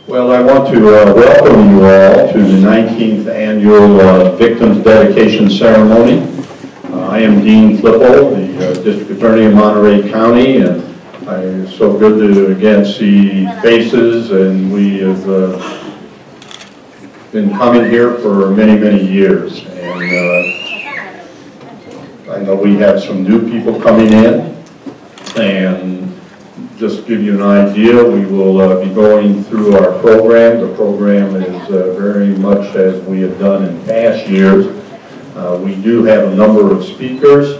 Well, I want to welcome you all to the 19th Annual Victims Dedication Ceremony. I am Dean Flippo, the District Attorney of Monterey County, and it's so good to again see faces, and we have been coming here for many, many years. And I know we have some new people coming in, and just to give you an idea, we will be going through our program. The program is very much as we have done in past years. We do have a number of speakers,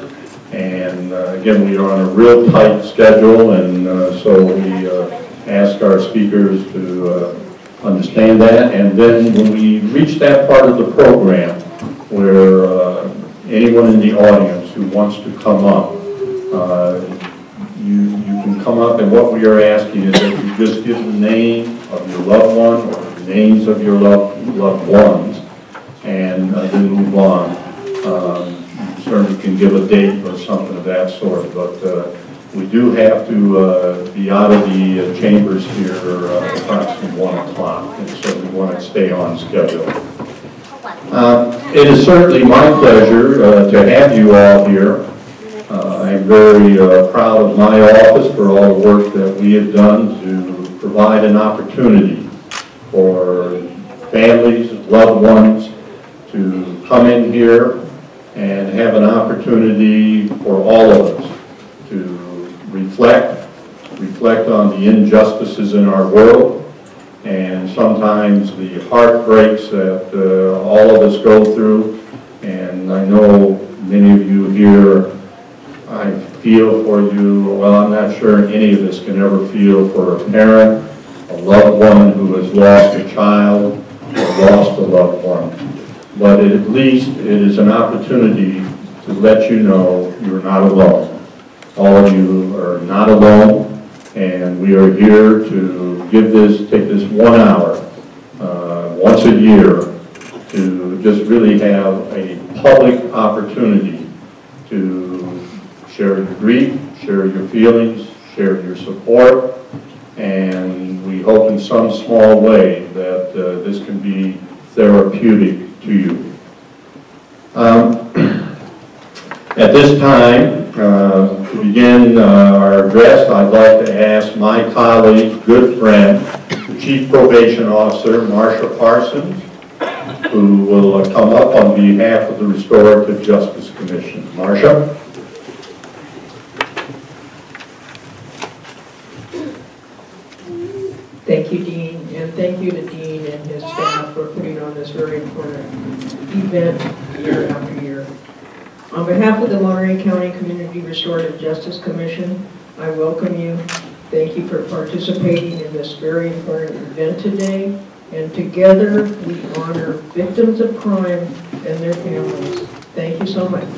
and again, we are on a real tight schedule, and so we ask our speakers to understand that. And then when we reach that part of the program where anyone in the audience who wants to come up, you can come up, and what we are asking is that you just give the name of your loved one or the names of your loved ones, and then move on. You certainly can give a date or something of that sort, but we do have to be out of the chambers here approximately 1 o'clock, and so we want to stay on schedule. It is certainly my pleasure to have you all here. I'm very proud of my office for all the work that we have done to provide an opportunity for families, loved ones to come in here and have an opportunity for all of us to reflect on the injustices in our world, and sometimes the heartbreaks that all of us go through. And I know many of you here, I feel for you. Well, I'm not sure any of us can ever feel for a parent, a loved one who has lost a child or lost a loved one. But at least it is an opportunity to let you know you're not alone. All of you are not alone, and we are here to take this 1 hour once a year to just really have a public opportunity to share your grief, share your feelings, share your support, and we hope in some small way that this can be therapeutic to you. At this time, to begin our address, I'd like to ask my colleague, good friend, the Chief Probation Officer, Marsha Parsons, who will come up on behalf of the Restorative Justice Commission. Marsha? Thank you, Dean, and thank you to Dean and his staff for putting on this very important event year after year. On behalf of the Monterey County Community Restorative Justice Commission, I welcome you. Thank you for participating in this very important event today, and together we honor victims of crime and their families. Thank you so much.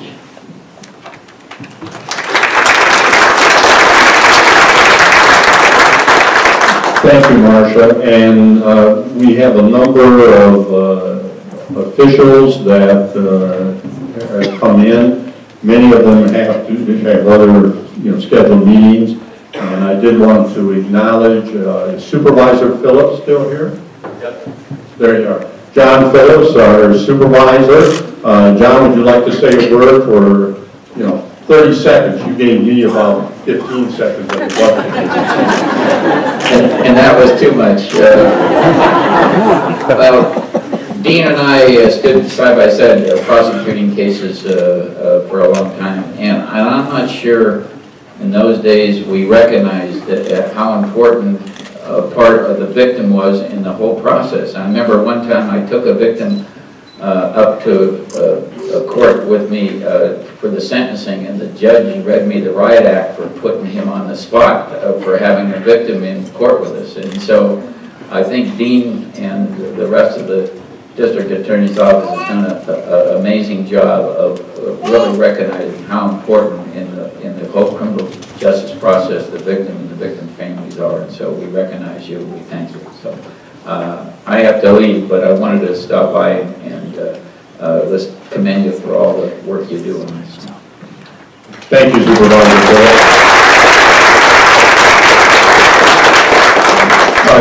Thank you, Marsha. And we have a number of officials that have come in. Many of them have other scheduled meetings. And I did want to acknowledge Supervisor Phillips, still here? Yep. There you are. John Phillips, our supervisor. John, would you like to say a word for 30 seconds? You gave me about 15 seconds of the and that was too much. Well, Dean and I stood side by side prosecuting cases for a long time, and I'm not sure in those days we recognized how important a part of the victim was in the whole process. I remember one time I took a victim up to a court with me for the sentencing, and the judge read me the riot act for putting him on the spot for having a victim in court with us. And so I think Dean and the rest of the district attorney's office has done an amazing job of really recognizing how important in the whole criminal justice process the victim and the victim families are. And so we recognize you, we thank you. So I have to leave, but I wanted to stop by and let's commend you for all the work you do on this. Thank you, Supervisor Phillips.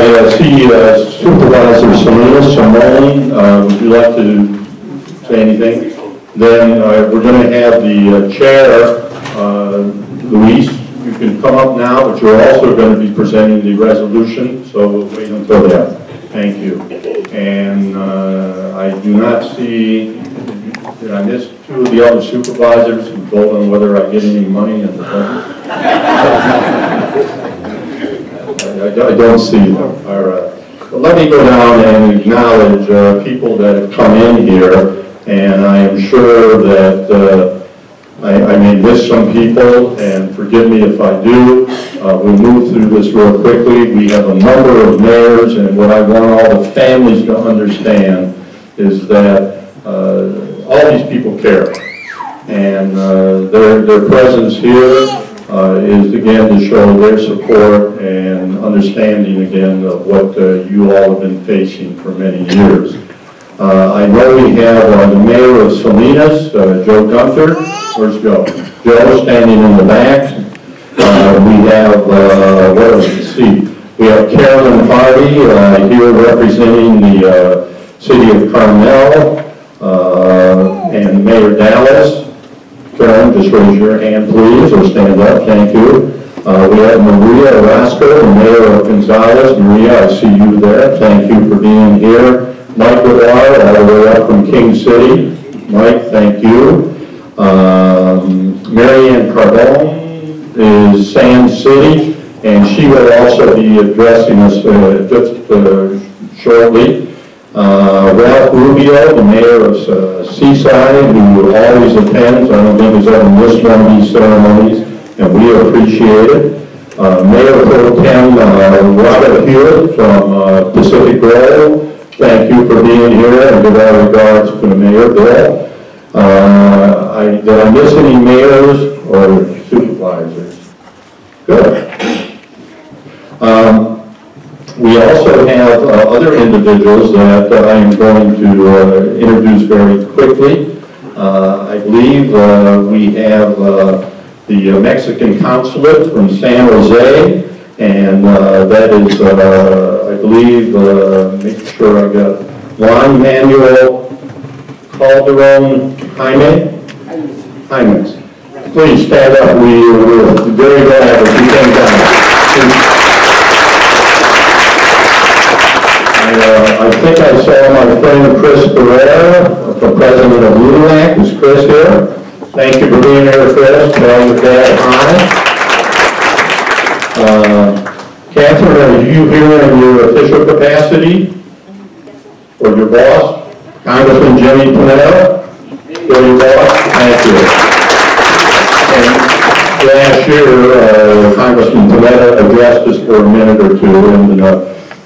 I see Supervisor Salinas. Would you like to say anything? Then we're going to have the chair, Luis. You can come up now, but you're also going to be presenting the resolution, so we'll wait until then. Thank you. And I do not see, did I miss two of the other supervisors who told them whether I get any money in the budget? I don't see them. All right. Well, let me go down and acknowledge people that have come in here, and I am sure that I may miss some people, and forgive me if I do. We'll move through this real quickly. We have a number of mayors, and what I want all the families to understand is that all these people care, and their presence here is again to show their support and understanding again of what you all have been facing for many years. I know we have the mayor of Salinas, Joe Gunther. Where's Joe? Joe standing in the back. We have, we have Carolyn Hardy here representing the city of Carmel and Mayor Dallas. Karen, just raise your hand, please, or stand up. Thank you. We have Maria Orozco, the mayor of Gonzales. Maria, I see you there. Thank you for being here. Mike Goddard, all the way up from King City. Mike, thank you. Marianne Carbone is Sand City, and she will also be addressing us just shortly. Ralph Rubio, the mayor of Seaside, who always attends. I don't think he's ever missed one of these ceremonies, and we appreciate it. Mayor Pro Tem Robert Hewitt from Pacific Grove, thank you for being here, and give our regards to the mayor, Bill. Did I miss any mayors or supervisors? Good. We also have other individuals that I am going to introduce very quickly. I believe we have the Mexican consulate from San Jose, and that is, I believe, make sure I got Juan Manuel Calderon Jaimes. Please stand up. We're very glad that you came down. I think I saw my friend Chris Pereira, the president of LULAC. Is Chris here? Thank you for being here, Chris. Tell your dad hi. Catherine, are you here in your official capacity? Or your boss? Congressman Jimmy Panetta? Or your boss? Thank you. And last year, Congressman Panetta addressed us for a minute or two, and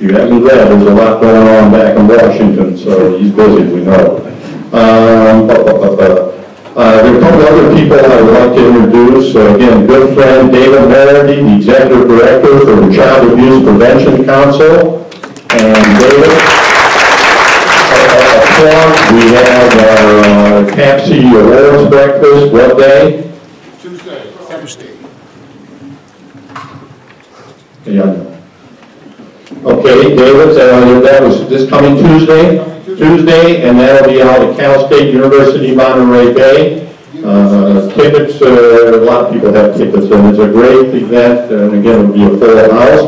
you haven't read, there's a lot going on back in Washington, so he's busy, we know. There are a couple other people I would like to introduce. Again, good friend David Meredy, the Executive Director for the Child Abuse Prevention Council. And David, we have our CAPC Awards Breakfast. What day? Tuesday. Yeah. Okay, David, that was this coming Tuesday, and that'll be out at Cal State University, Monterey Bay. Tickets, a lot of people have tickets, and it's a great event, and again, it'll be a full house.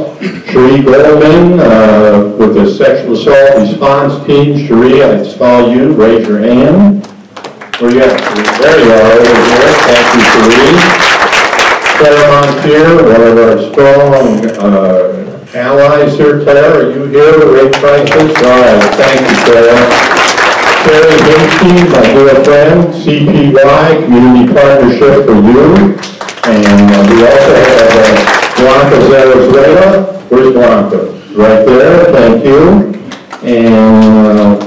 Cherie Goldman, with the Sexual Assault Response Team. Cherie, I saw you, raise your hand. Where you at? There you are, over here. Thank you, Cherie. Claire Montier, one of our strong allies here. Claire, are you here to rate prices? All right, thank you, Claire. Terry Hastings, my dear friend, CPY, Community Partnership for You. And we also have Blanca Zarazreda. Where's Blanca? Right there, thank you. And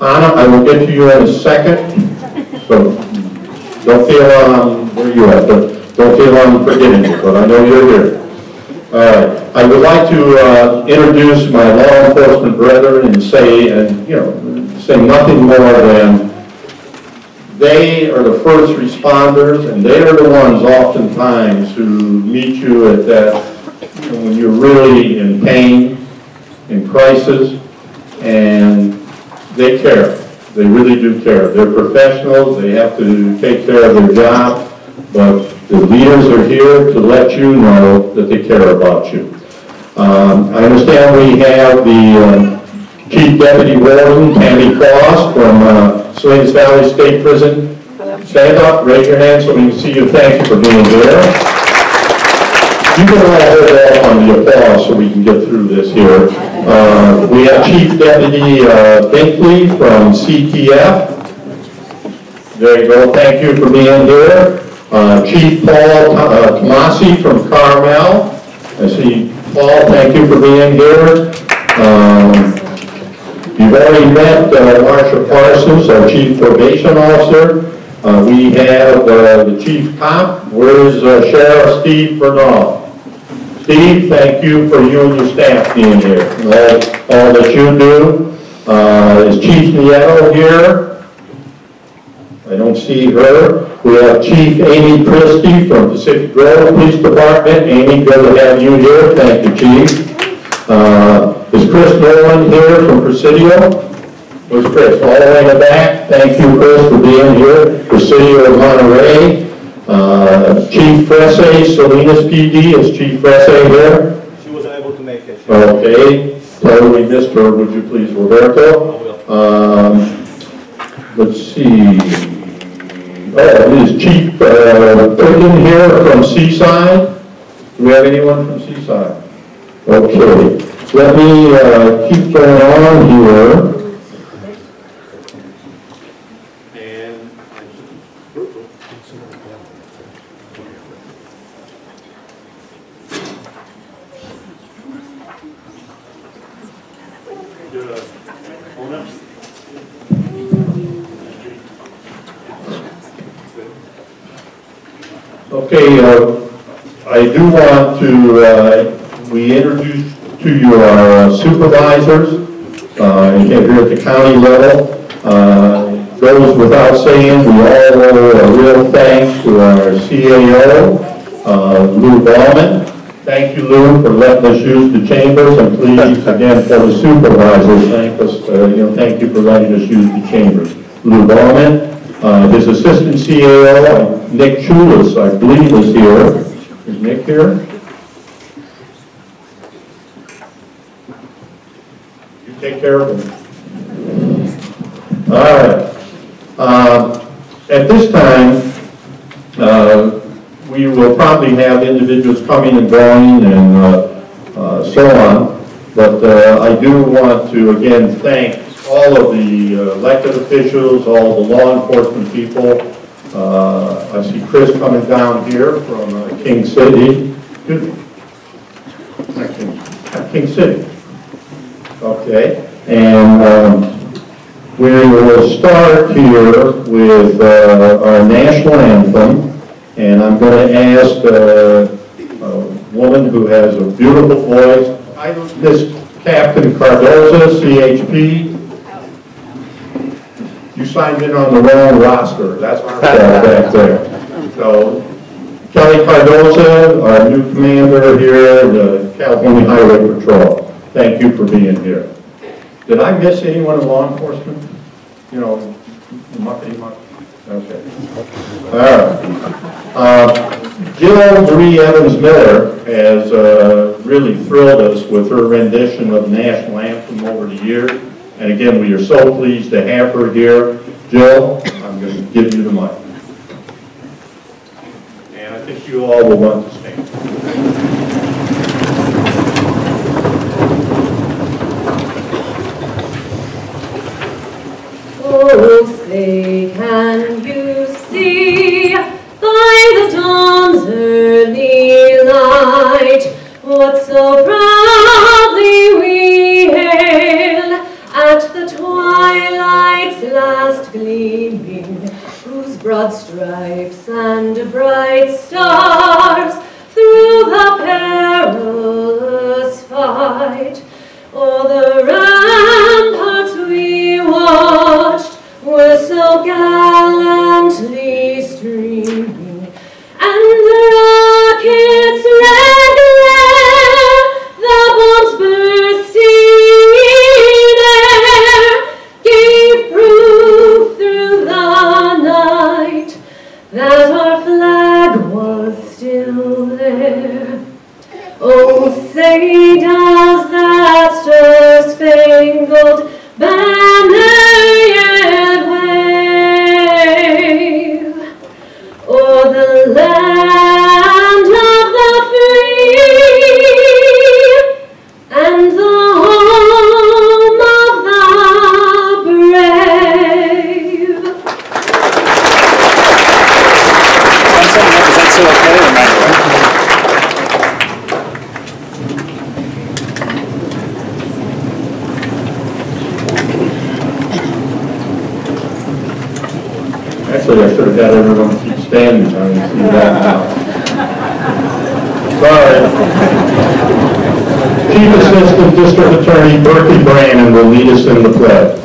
Anna, I will get to you in a second. So don't feel, where you at? But don't feel I'm forgetting you, but I know you're here. All right. I would like to introduce my law enforcement brethren and say, say nothing more than they are the first responders, and they are the ones oftentimes who meet you at that when you're really in pain, in crisis, and they care. They really do care. They're professionals. They have to take care of their job, but the leaders are here to let you know that they care about you. I understand we have the Chief Deputy Warden, Tammy Cross, from Salinas Valley State Prison. Stand up, raise your hand so we can see you. Thank you for being here. You can all hold off on the applause so we can get through this here. We have Chief Deputy Binkley from CTF. There you go. Thank you for being here. Chief Paul Tomasi from Carmel. I see Paul. Thank you for being here. You've already met Marsha Parsons, our Chief Probation Officer. We have the Chief Cop. Where's Sheriff Steve Bernal? Steve, thank you for you and your staff being here. All that you do. Is Chief Nieto here? I don't see her. We have Chief Amy Christie from Pacific Grove Police Department. Amy, good to have you here. Thank you, Chief. Is Chris Nolan here from Presidio? Where's Chris? All the way in the back. Thank you, Chris, for being here. Presidio of Monterey. Chief Fresse, Salinas PD. Is Chief Fresse here? She wasn't able to make it. Okay. Totally missed her. Would you please, Roberto? I will. Let's see. Oh, is Chief Prickton here from Seaside? Do we have anyone from Seaside? Okay. Let me keep going on here. Okay, I do want to, we introduce to you our supervisors here at the county level. Goes without saying, we all owe a real thanks to our CAO, Lou Ballman. Thank you, Lou, for letting us use the chambers, and please, again, for the supervisors, thank you for letting us use the chambers. Lou Ballman. His assistant CAO, Nick Chulis, I believe, is here. Is Nick here? You take care of him. All right. At this time, we will probably have individuals coming and going and so on. But I do want to, again, thank all of the elected officials, all the law enforcement people. I see Chris coming down here from King City. King City. Okay. And we will start here with our national anthem. And I'm going to ask a woman who has a beautiful voice. Miss Captain Cardoza, CHP. You signed in on the wrong roster. That's back there. So, Kelly Cardoza, our new commander here in the California Highway Patrol. Thank you for being here. Did I miss anyone in law enforcement? You know, okay. All right. Jill Marie Evans Miller has really thrilled us with her rendition of the national anthem over the years. And again, we are so pleased to have her here. Jill, I'm going to give you the mic. And I think you all will want to stand. Oh, say, can you see by the dawn's early light what so proudly we hail at the twilight's last gleaming, whose broad stripes and bright stars through the perilous fight o'er the ramparts we watched were so gallantly streaming, and the rocket's red glare star-spangled banner yet wave o'er the land of the free and the home of the brave. Is that okay or not? Actually, I should have had everyone keep standing. I can see that now. Sorry. Chief Assistant District Attorney Berkey Brannon will lead us in the pledge.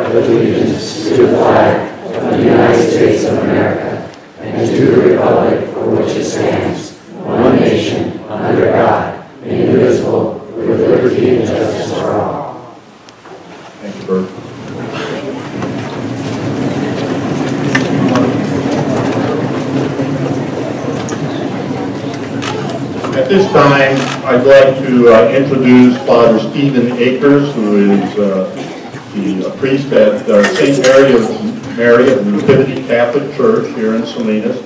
Allegiance to the flag of the United States of America and to the republic for which it stands, one nation, under God, indivisible, with liberty and justice for all. Thank you, Bert. At this time, I'd like to introduce Father Stephen Akers, who is the priest at St. Mary of the Nativity Catholic Church here in Salinas.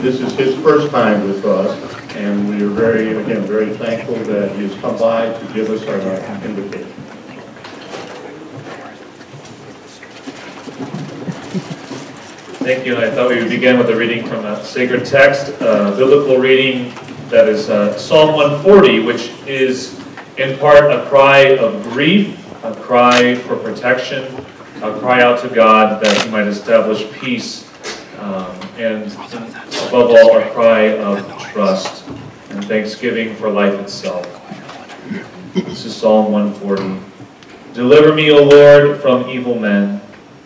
This is his first time with us, and we are very thankful that he has come by to give us our invitation. Thank you. I thought we would begin with a reading from a sacred text, a biblical reading that is Psalm 140, which is in part a cry of grief, a cry for protection, a cry out to God that He might establish peace, and above all, a cry of trust and thanksgiving for life itself. This is Psalm 140. Deliver me, O Lord, from evil men.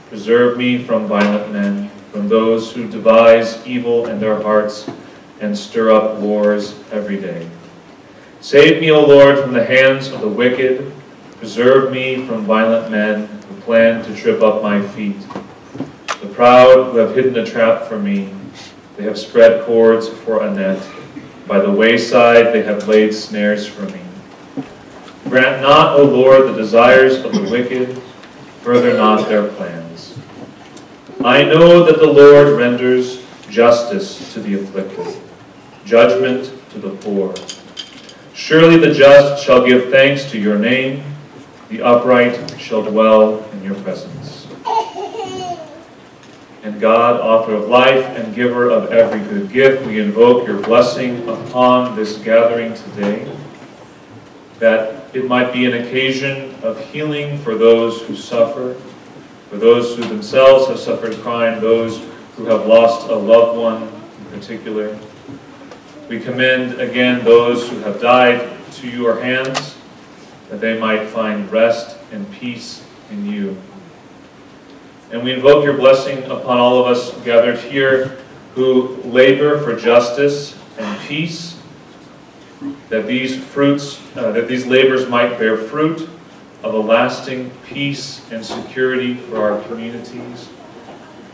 Preserve me from violent men, from those who devise evil in their hearts and stir up wars every day. Save me, O Lord, from the hands of the wicked. Preserve me from violent men who plan to trip up my feet. The proud who have hidden a trap for me, they have spread cords for a net. By the wayside they have laid snares for me. Grant not, O Lord, the desires of the wicked, further not their plans. I know that the Lord renders justice to the afflicted, judgment to the poor. Surely the just shall give thanks to your name, the upright shall dwell in your presence. And God, author of life and giver of every good gift, we invoke your blessing upon this gathering today, that it might be an occasion of healing for those who suffer, for those who themselves have suffered crime, those who have lost a loved one in particular. We commend again those who have died to your hands, that they might find rest and peace in you. And we invoke your blessing upon all of us gathered here who labor for justice and peace, that these labors might bear fruit of a lasting peace and security for our communities.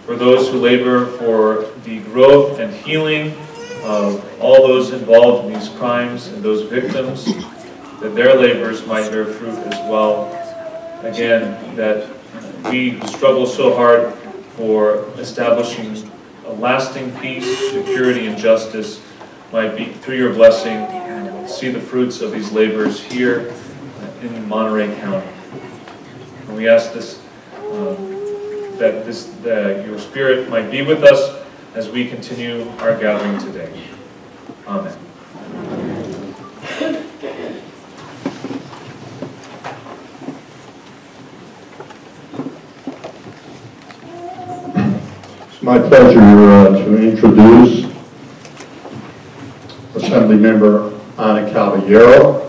For those who labor for the growth and healing of all those involved in these crimes and those victims, that their labors might bear fruit as well. Again, that we struggle so hard for establishing a lasting peace, security, and justice might be, through your blessing, see the fruits of these labors here in Monterey County. And we ask this, that your Spirit might be with us as we continue our gathering today. Amen. It's my pleasure to introduce Assemblymember Ana Caballero,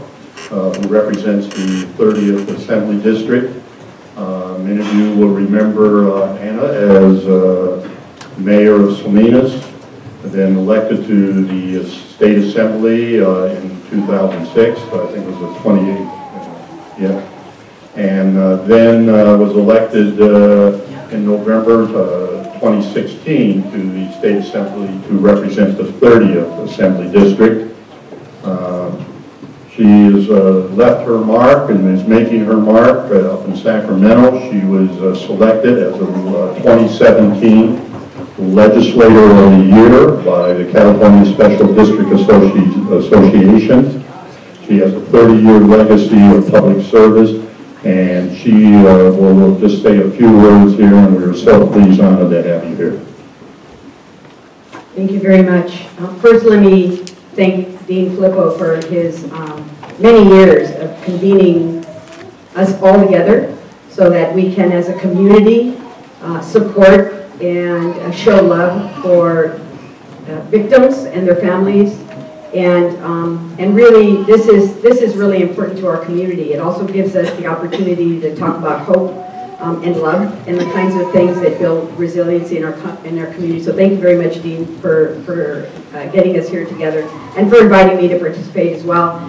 who represents the 30th Assembly District. Many of you will remember Ana as Mayor of Salinas, then elected to the State Assembly in 2006, I think it was the 28th, and then was elected in November 2016 to the State Assembly to represent the 30th Assembly District. She She has left her mark and is making her mark up in Sacramento. She was selected as a 2017 Legislator of the Year by the California Special District Association. She has a 30-year legacy of public service, and she will just say a few words here, and we're so pleased honored to have you here. Thank you very much. First, let me thank Dean Filippo for his many years of convening us all together so that we can, as a community, support and show love for victims and their families. And really, this is really important to our community. It also gives us the opportunity to talk about hope and love and the kinds of things that build resiliency in our community. So thank you very much, Dean, for getting us here together and for inviting me to participate as well.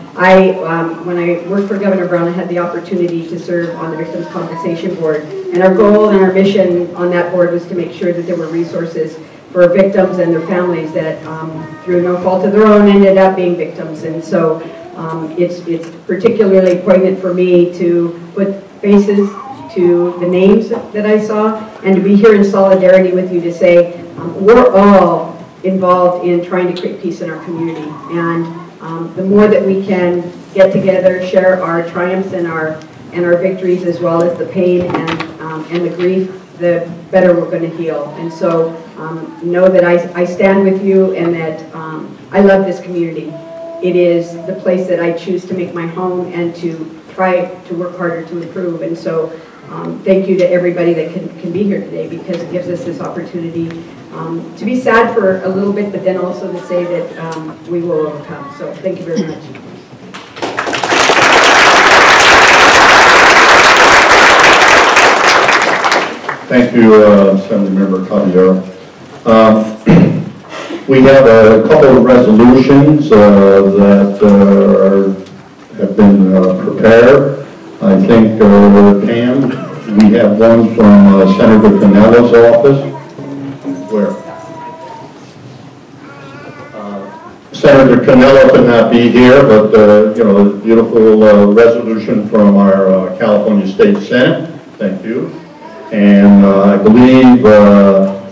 When I worked for Governor Brown, I had the opportunity to serve on the Victims Compensation Board. And our goal and our mission on that board was to make sure that there were resources for victims and their families that, through no fault of their own, ended up being victims. And so it's particularly poignant for me to put faces to the names that I saw and to be here in solidarity with you to say we're all involved in trying to create peace in our community. And the more that we can get together, share our triumphs and our victories, as well as the pain and the grief, the better we're going to heal. And so know that I stand with you and that I love this community. It is the place that I choose to make my home and to try to work harder to improve. And so thank you to everybody that can be here today, because it gives us this opportunity to be sad for a little bit, but then also to say that we will overcome. So thank you very much. Thank you, Assemblymember Caballero. We have a couple of resolutions that have been prepared. I think, Pam, we have one from Senator Canella's office. Where? Senator Canella could not be here, but you know, a beautiful resolution from our California State Senate. Thank you. And I believe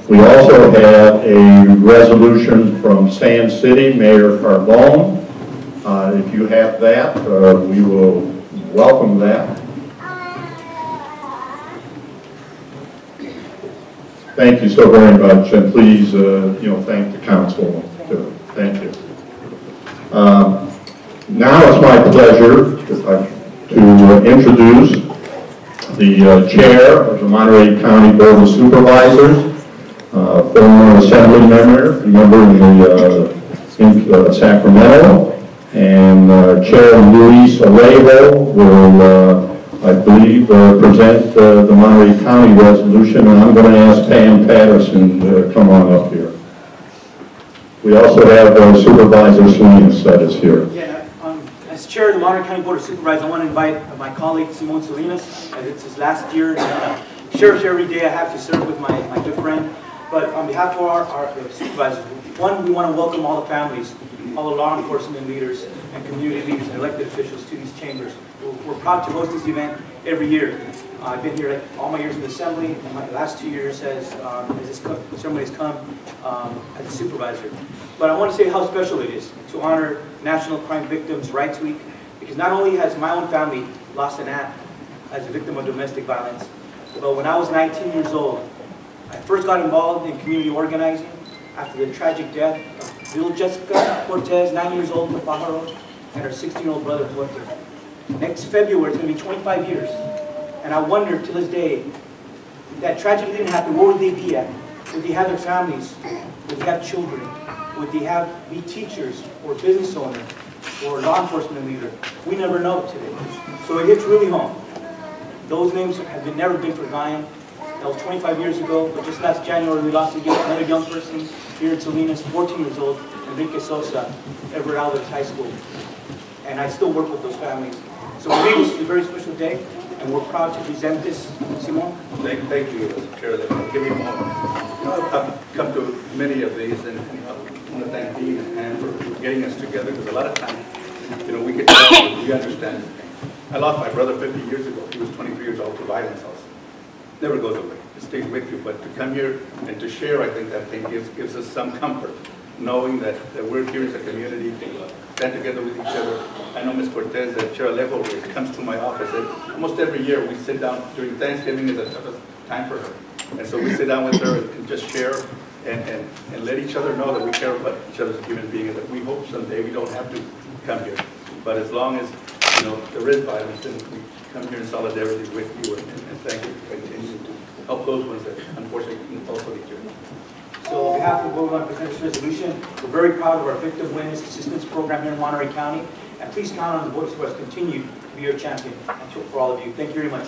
we also have a resolution from Sand City, Mayor Carbone. If you have that, we will welcome that. Thank you so very much, and please, you know, thank the council too. Thank you. Now it's my pleasure to introduce the chair of the Monterey County Board of Supervisors, former assembly member in Sacramento, and Chair Luis Alejo will, I believe, present the Monterey County resolution, and I'm going to ask Pam Patterson to come on up here. We also have Supervisor Salinas that is here. Yeah, as chair of the Monterey County Board of Supervisors, I want to invite my colleague Simon Salinas, as it's his last year. Cherish every day I have to serve with my good friend. But on behalf of our supervisors, one, we want to welcome all the families, all the law enforcement leaders and community leaders and elected officials to these chambers. We're proud to host this event every year. I've been here all my years in the assembly, and my last 2 years as this ceremony has come as a supervisor. But I want to say how special it is to honor National Crime Victims' Rights Week, because not only has my own family lost an aunt as a victim of domestic violence, but when I was 19 years old, I first got involved in community organizing after the tragic death of little Jessica Cortez, 9 years old, in the Pajaro, and her 16-year-old brother, Puerto. Next February, it's going to be 25 years. And I wonder to this day, if that tragedy didn't happen, where would they be at? Would they have their families? Would they have children? Would they be teachers or business owners or law enforcement leader? We never know today. So it hits really home. Those names have never been forgotten. That was 25 years ago, but just last January we lost another young person here in Salinas, 14 years old, Enrique Sosa, Everett Alvarez High School. And I still work with those families. So for me, this is a very special day, and we're proud to present this. Simon? Thank you, Chair, that give me a moment. I've come to many of these, and I want to thank Dean and Anne for getting us together, because a lot of times, we get example, we understand the pain. I lost my brother 50 years ago. He was 23 years old to violence also. Never goes away. It stays with you. But to come here and to share, I think that thing gives us some comfort, knowing that we're here as a community to stand together with each other. I know Ms. Cortez, Chair Alejo, comes to my office, and almost every year we sit down. During Thanksgiving is the toughest time for her. And so we sit down with her and just share and let each other know that we care about each other as human beings, and that we hope someday we don't have to come here. But as long as, there is violence, then we come here in solidarity with you, and thank you for continuing to help those ones that unfortunately also need you. So on behalf of the board, I present this resolution. We're very proud of our victim witness assistance program here in Monterey County. And please count on the Board of Supervisors to continue to be your champion and for all of you. Thank you very much.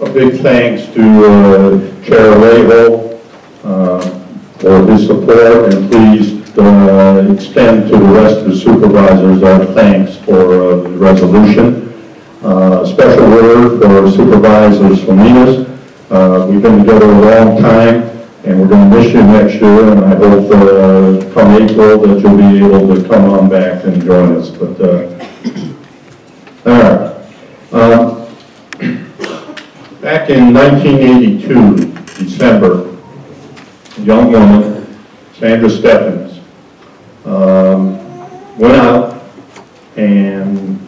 A big thanks to Chair Alejo for his support, and please extend to the rest of the supervisors our thanks for the resolution. Special word for Supervisor Salinas. We've been together a long time, and we're going to miss you next year, and I hope come April that you'll be able to come on back and join us. But all right. Back in 1982, December, a young woman, Sandra Steppuhn, went out, and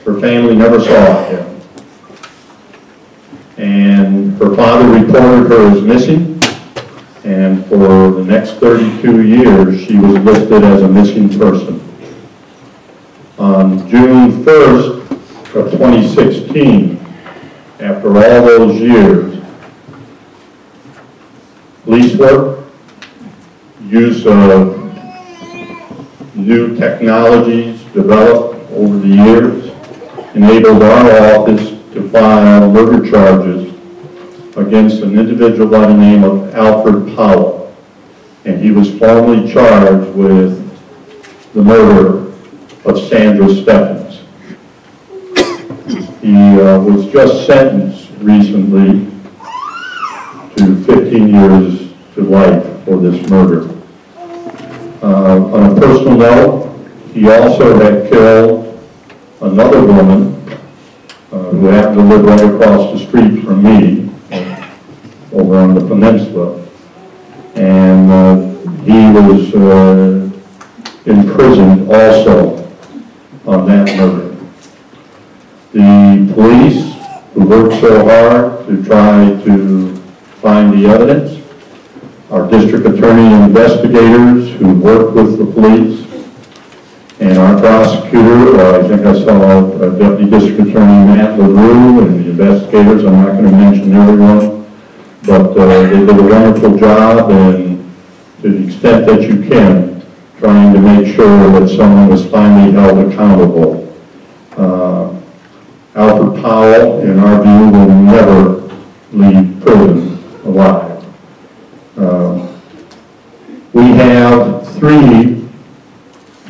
her family never saw her again. And her father reported her as missing, and for the next 32 years, she was listed as a missing person. On June 1st of 2016, after all those years, police work, use of new technologies developed over the years, enabled our office to file murder charges against an individual by the name of Alfred Powell. And he was formally charged with the murder of Sandra Steppuhn. He was just sentenced recently to 15 years to life for this murder. On a personal note, he also had killed another woman who happened to live right across the street from me over on the peninsula. And he was imprisoned also on that murder. The police, who worked so hard to try to find the evidence, our district attorney and investigators who worked with the police, and our prosecutor, I think I saw Deputy District Attorney Matt LaRue, and the investigators, I'm not going to mention everyone, but they did a wonderful job, and to the extent that you can, trying to make sure that someone was finally held accountable. Alfred Powell, in our view, will never leave prison alive. We have 3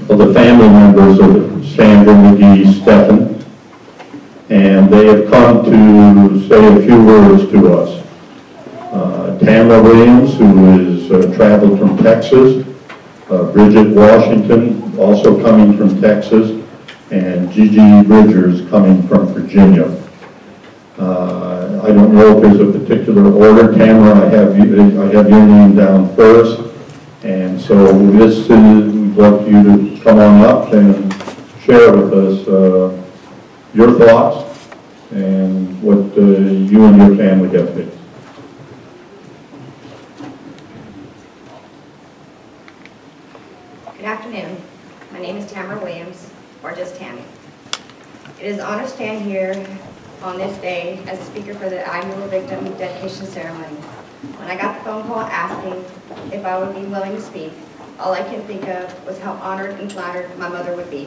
of the family members of Sandra McGee Stephhun, and they have come to say a few words to us. Tamara Williams, who is traveled from Texas, Bridgett Washington, also coming from Texas, and Gidgette Bridgers coming from Virginia. I don't know if there's a particular order. Tamara, I have your name down first, and so this we'd like you to come on up and share with us your thoughts and what you and your family have faced. Good afternoon. My name is Tamara Williams, or just Tammy. It is an honor to stand here on this day as a speaker for the annual victim dedication ceremony. When I got the phone call asking if I would be willing to speak, all I could think of was how honored and flattered my mother would be.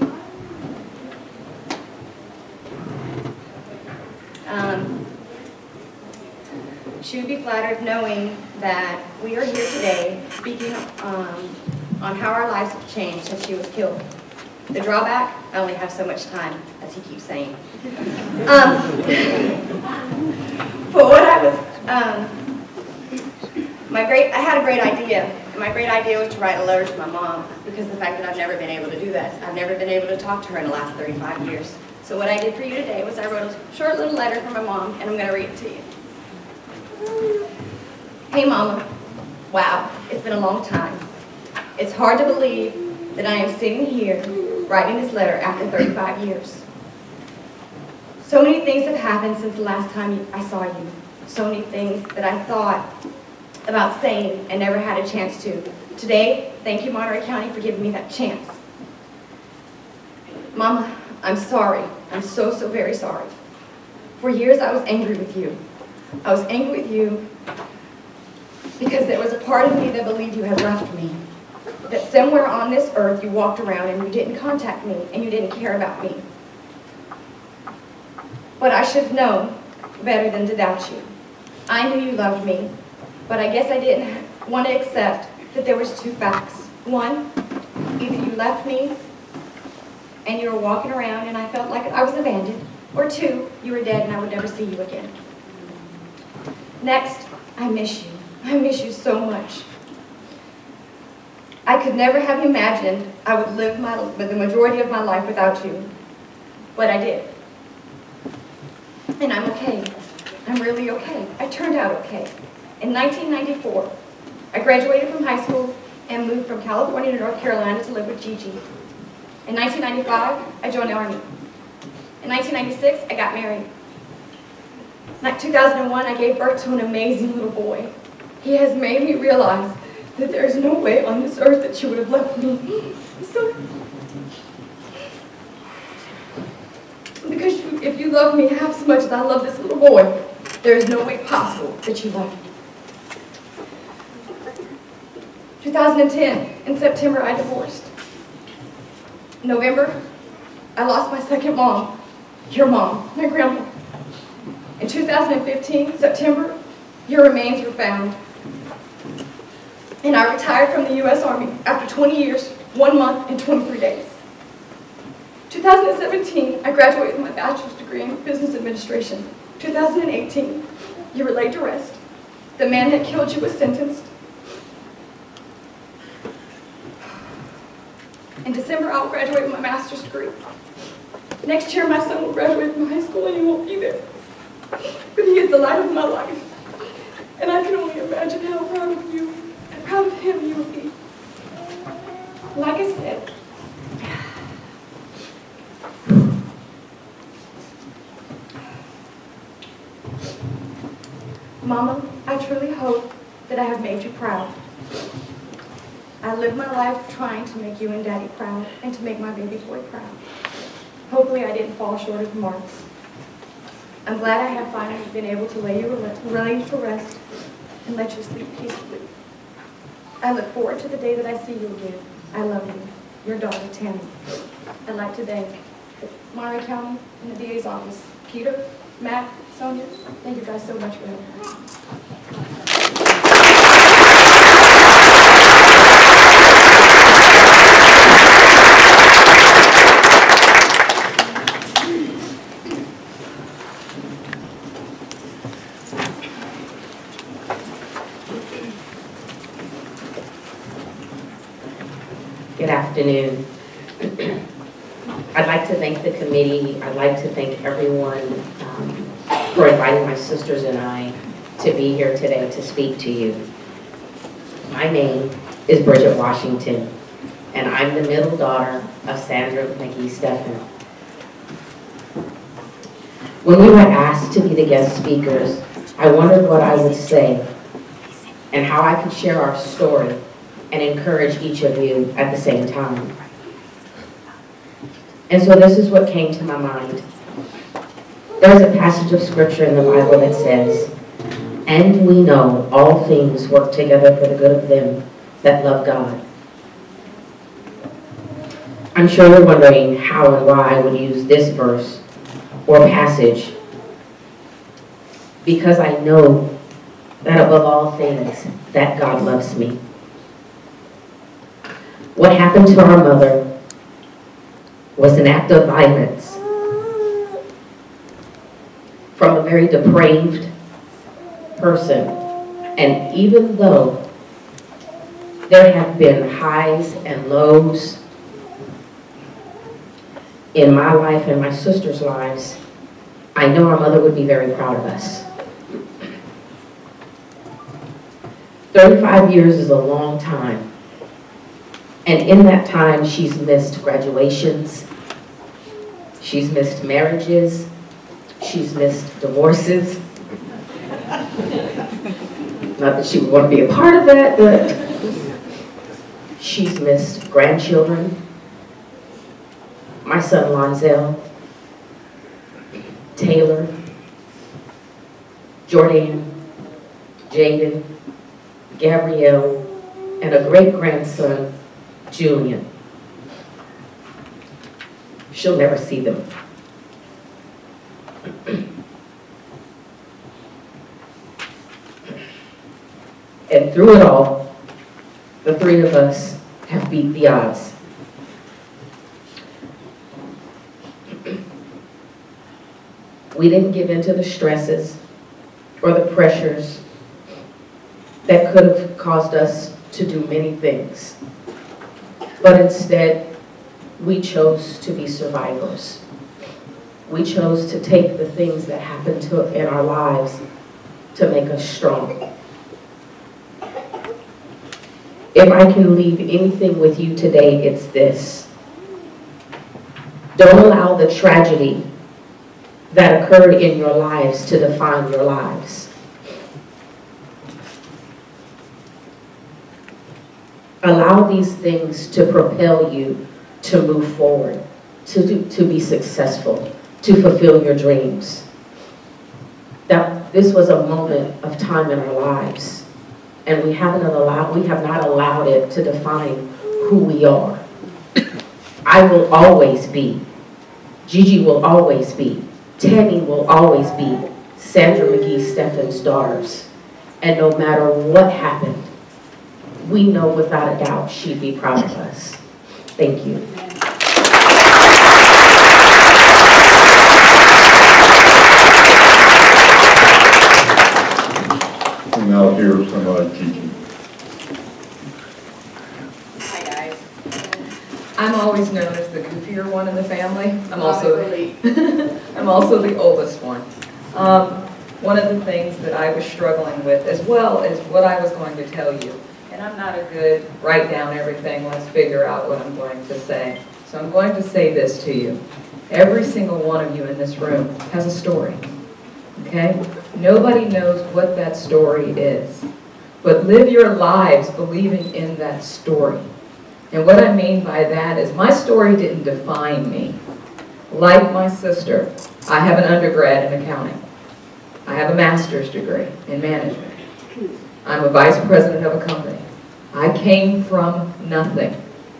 She would be flattered knowing that we are here today speaking on how our lives have changed since she was killed. The drawback, I only have so much time, as as he keeps saying. But what I was, I had a great idea. And my great idea was to write a letter to my mom, because of the fact that I've never been able to do that. I've never been able to talk to her in the last 35 years. So what I did for you today was I wrote a short little letter from my mom, and I'm going to read it to you. Hey Mama, wow, it's been a long time. It's hard to believe that I am sitting here writing this letter after 35 years. So many things have happened since the last time I saw you. So many things that I thought about saying and never had a chance to. Today, thank you Monterey County for giving me that chance. Mama, I'm sorry. I'm so, so very sorry. For years I was angry with you. I was angry with you because there was a part of me that believed you had left me. That somewhere on this earth you walked around and you didn't contact me and you didn't care about me. But I should have known better than to doubt you. I knew you loved me, but I guess I didn't want to accept that there was two facts. One, either you left me and you were walking around and I felt like I was abandoned, or two, you were dead and I would never see you again. Next, I miss you. I miss you so much. I could never have imagined I would live the majority of my life without you, but I did. And I'm okay. I'm really okay. I turned out okay. In 1994, I graduated from high school and moved from California to North Carolina to live with Gigi. In 1995, I joined the Army. In 1996, I got married. In 2001, I gave birth to an amazing little boy. He has made me realize that there is no way on this earth that you would have left me. So, because if you love me half as much as I love this little boy, there is no way possible that you left me. 2010, in September, I divorced. In November, I lost my second mom, your mom, my grandma. In 2015, September, your remains were found. And I retired from the U.S. Army after 20 years, 1 month, and 23 days. 2017, I graduated with my bachelor's degree in business administration. 2018, you were laid to rest. The man that killed you was sentenced. In December, I will graduate with my master's degree. Next year, my son will graduate from high school and he won't be there. But he is the light of my life. And I can only imagine how proud of you and proud of him you will be. Like I said, Mama, I truly hope that I have made you proud. I lived my life trying to make you and Daddy proud and to make my baby boy proud. Hopefully I didn't fall short of the mark. I'm glad I have finally been able to lay you to rest and let you sleep peacefully. I look forward to the day that I see you again. I love you. Your daughter, Tammy. I'd like to thank Monterey County and the DA's office. Peter, Matt, Sonia, thank you guys so much for helping me. Good afternoon. I'd like to thank the committee. I'd like to thank everyone for inviting my sisters and I to be here today to speak to you. My name is Bridgett Washington, and I'm the middle daughter of Sandra McGee Stephhun. When we were asked to be the guest speakers, I wondered what I would say and how I could share our story and encourage each of you at the same time. And so this is what came to my mind. There's a passage of scripture in the Bible that says, "And we know all things work together for the good of them that love God." I'm sure you're wondering how and why I would use this verse or passage, because I know that above all things, that God loves me. What happened to our mother was an act of violence from a very depraved person. And even though there have been highs and lows in my life and my sister's lives, I know our mother would be very proud of us. 35 years is a long time. And in that time, she's missed graduations, she's missed marriages, she's missed divorces. Not that she would want to be a part of that, but she's missed grandchildren. My son Lonzel, Taylor, Jordan, Jaden, Gabrielle, and a great-grandson, Julian. She'll never see them. And through it all, the three of us have beat the odds. We didn't give in to the stresses or the pressures that could have caused us to do many things. But instead, we chose to be survivors. We chose to take the things that happened in our lives to make us strong. If I can leave anything with you today, it's this. Don't allow the tragedy that occurred in your lives to define your lives. Allow these things to propel you to move forward, to be successful, to fulfill your dreams. That this was a moment of time in our lives, and we have not allowed it to define who we are. I will always be. Gigi will always be. Tammy will always be Sandra McGee Stephhun's daughters. And no matter what happened, we know without a doubt she'd be proud of us. Thank you. We'll now hear from Gigi. Hi guys. I'm always known as the goofier one in the family. I'm also the oldest one. One of the things that I was struggling with, as well as what I was going to tell you, and I'm not a good write down everything, let's figure out what I'm going to say. So I'm going to say this to you. Every single one of you in this room has a story, okay? Nobody knows what that story is, but live your lives believing in that story. And what I mean by that is my story didn't define me. Like my sister, I have an undergrad in accounting. I have a master's degree in management. I'm a vice president of a company. I came from nothing.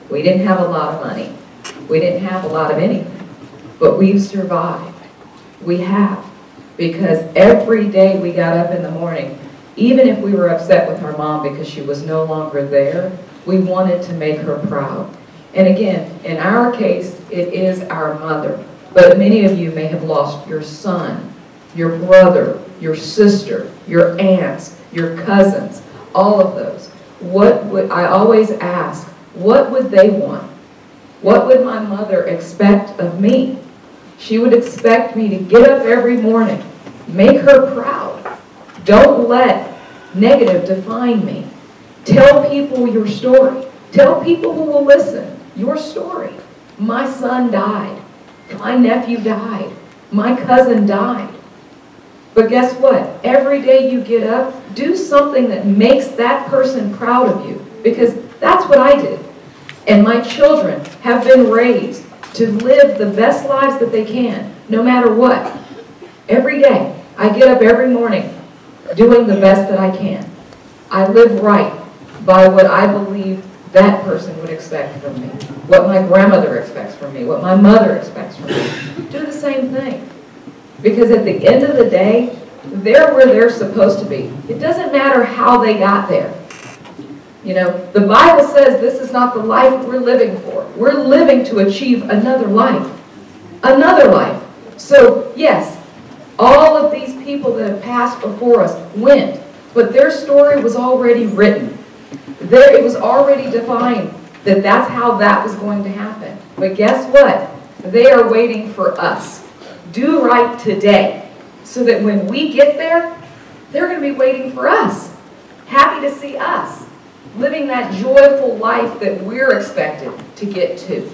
We didn't have a lot of money. We didn't have a lot of anything. But we've survived. We have. Because every day we got up in the morning, even if we were upset with our mom because she was no longer there, we wanted to make her proud. And again, in our case, it is our mother. But many of you may have lost your son, your brother, your sister, your aunts, your cousins, all of those. I always ask, what would they want? What would my mother expect of me? She would expect me to get up every morning, make her proud. Don't let negative define me. Tell people your story. Tell people who will listen your story. My son died. My nephew died. My cousin died. But guess what? Every day you get up, do something that makes that person proud of you. Because that's what I did. And my children have been raised to live the best lives that they can, no matter what. Every day, I get up every morning doing the best that I can. I live right by what I believe that person would expect from me, what my grandmother expects from me, what my mother expects from me. Do the same thing. Because at the end of the day, they're where they're supposed to be. It doesn't matter how they got there. You know, the Bible says this is not the life we're living for. We're living to achieve another life. Another life. So, yes, all of people that have passed before us went, but their story was already written. It was already defined that that's how that was going to happen. But guess what? They are waiting for us. Do right today, so that when we get there, they're going to be waiting for us, happy to see us, living that joyful life that we're expected to get to.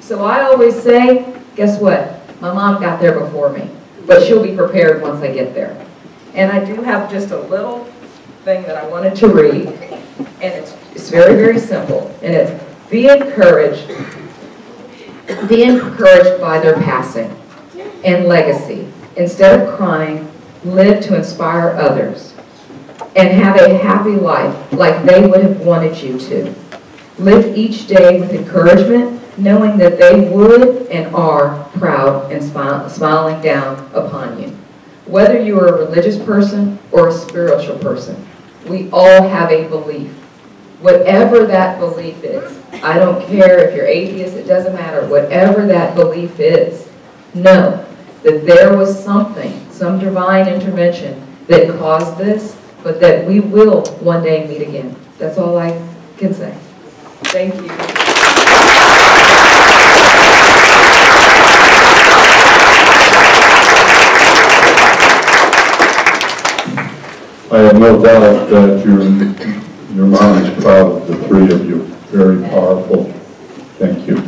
So I always say, guess what? My mom got there before me, but she'll be prepared once I get there. And I do have just a little thing that I wanted to read, and it's very, very simple, and it's, be encouraged by their passing and legacy. Instead of crying, live to inspire others and have a happy life like they would have wanted you to. Live each day with encouragement, knowing that they would and are proud and smiling down upon you. Whether you are a religious person or a spiritual person, we all have a belief. Whatever that belief is, I don't care if you're atheist, it doesn't matter. Whatever that belief is, know that there was something, some divine intervention that caused this, but that we will one day meet again. That's all I can say. Thank you. I have no doubt that your mom is proud of the three of you. Very powerful. Thank you.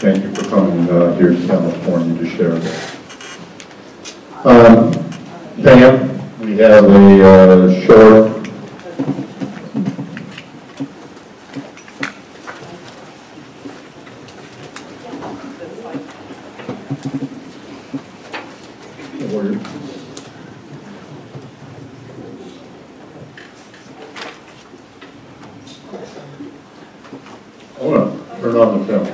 Thank you for coming here to California to share that. Pam, we have a short turn on the film.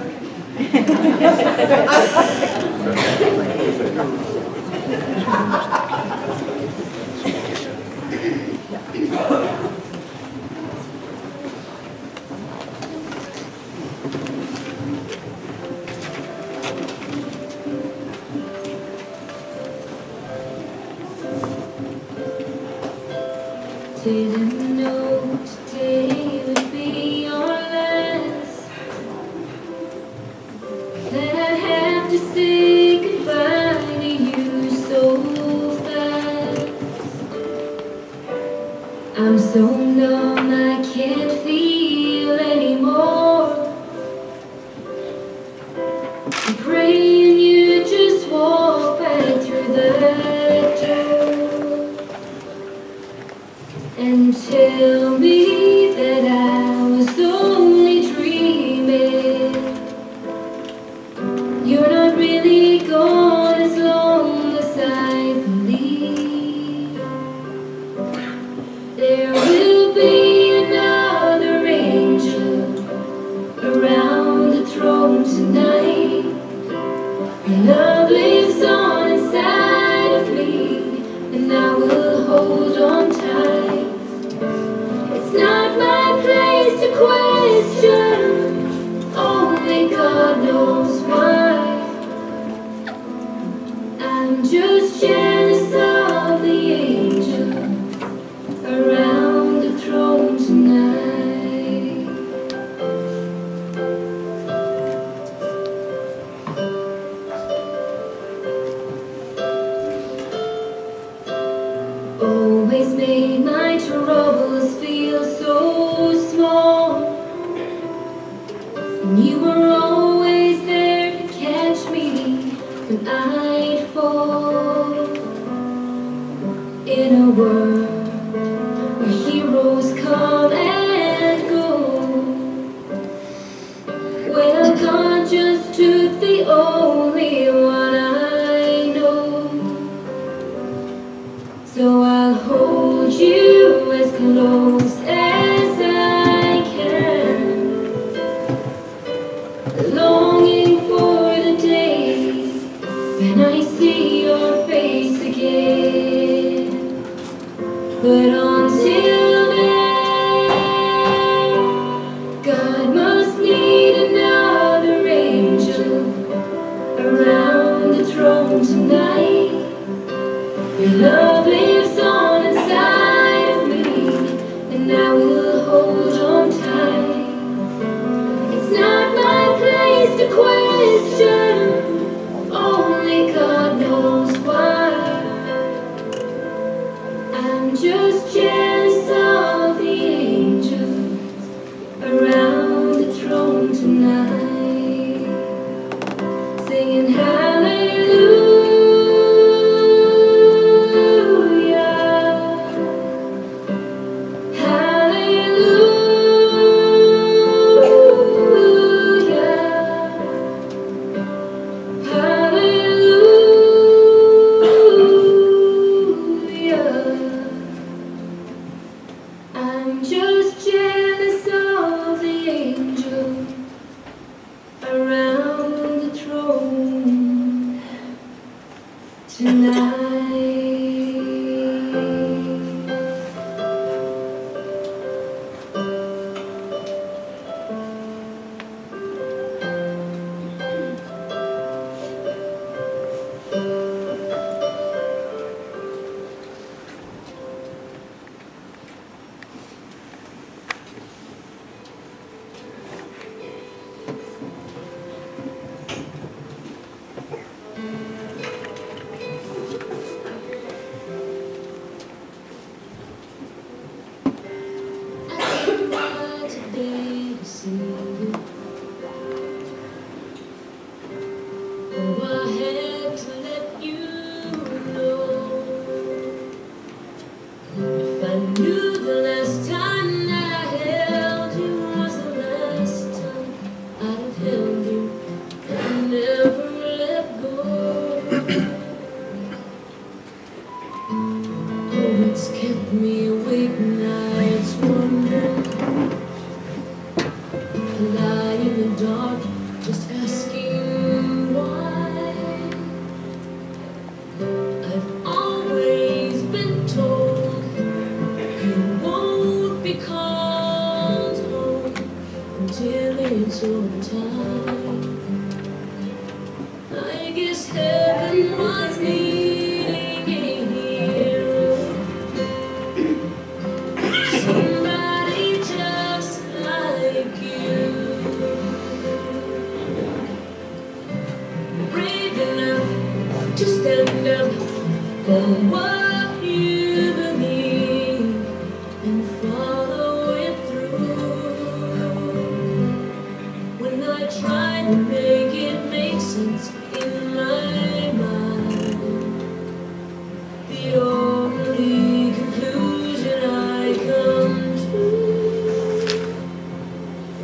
Didn't know today would be your last, that I'd have to say goodbye to you so fast. I'm so numb I can't feel anymore. I'm praying you just walk back through that door and tell me that I was only dreaming. You're not really gone as long as I believe. There will be another angel around the throne tonight. Your love lives on inside of me, and I will hold on tight. It's not my place to question, only God knows why. I'm just jealous of the angel around the throne tonight. Always made my troubles feel so small, and you were always there to catch me when I'd fall. In a world where heroes come and go, well, God just took the only one I know. So I'll hold you as close as I can, longing for the day when I see your face again. But until then, God must need another angel around the throne tonight. Your love lives on inside of me, and I will hold on tight. It's not my place to question, only God knows why. I'm just jealous of the angels around the throne tonight, singing hallelujah, hallelujah, hallelujah. I'm just jealous of the angels around the throne tonight. Today to see you. Oh, I had to let you know. If I knew the last time that I held you was the last time I'd have held you and never let go. Oh, it's kept me awake nights wondering, lie in the dark, just asking why. I've always been told you won't be called home until it's your time. I guess heaven was needing a hero, somebody just like you, brave enough to stand up for what you believe and follow it through. When I try to make it make sense in my mind, the only conclusion I come to